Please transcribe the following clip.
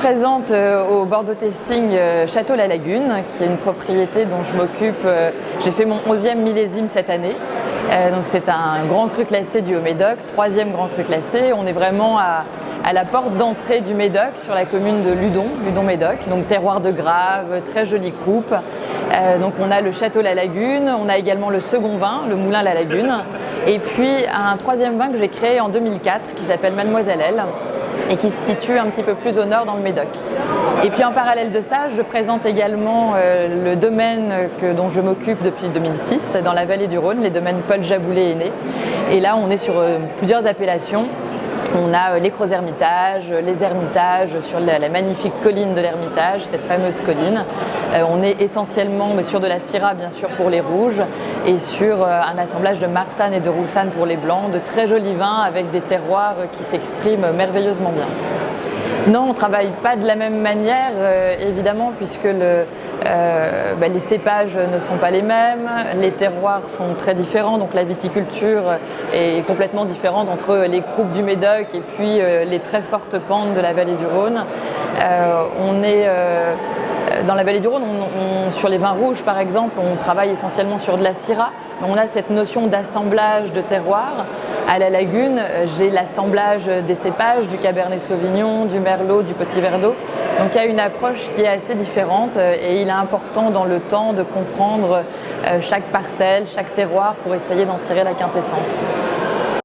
présente au Bordeaux Tasting Château La Lagune, qui est une propriété dont je m'occupe. J'ai fait mon 11e millésime cette année. Donc c'est un grand cru classé du Haut-Médoc, 3e grand cru classé. On est vraiment à la porte d'entrée du Médoc, sur la commune de Ludon-Médoc. Donc terroir de Grave, très jolie croupe. Donc on a le Château La Lagune, on a également le second vin, le Moulin La Lagune. Et puis un 3e vin que j'ai créé en 2004 qui s'appelle Mademoiselle Elle, et qui se situe un petit peu plus au nord dans le Médoc. Et puis en parallèle de ça, je présente également le domaine dont je m'occupe depuis 2006 dans la vallée du Rhône, les domaines Paul Jaboulet-Aîné. Et là, on est sur plusieurs appellations. On a les Crozes-Hermitages, les Hermitages sur la magnifique colline de l'Hermitage, cette fameuse colline. On est essentiellement sur de la Syrah, bien sûr, pour les rouges, et sur un assemblage de Marsanne et de Roussanne pour les blancs, de très jolis vins avec des terroirs qui s'expriment merveilleusement bien. Non, on ne travaille pas de la même manière, évidemment, puisque les cépages ne sont pas les mêmes, les terroirs sont très différents, donc la viticulture est complètement différente entre les croupes du Médoc et puis les très fortes pentes de la vallée du Rhône. Dans la vallée du Rhône, sur les vins rouges par exemple, on travaille essentiellement sur de la Syrah. On a cette notion d'assemblage de terroirs. À la Lagune, j'ai l'assemblage des cépages, du Cabernet Sauvignon, du Merlot, du Petit Verdot. Donc il y a une approche qui est assez différente et il est important dans le temps de comprendre chaque parcelle, chaque terroir pour essayer d'en tirer la quintessence.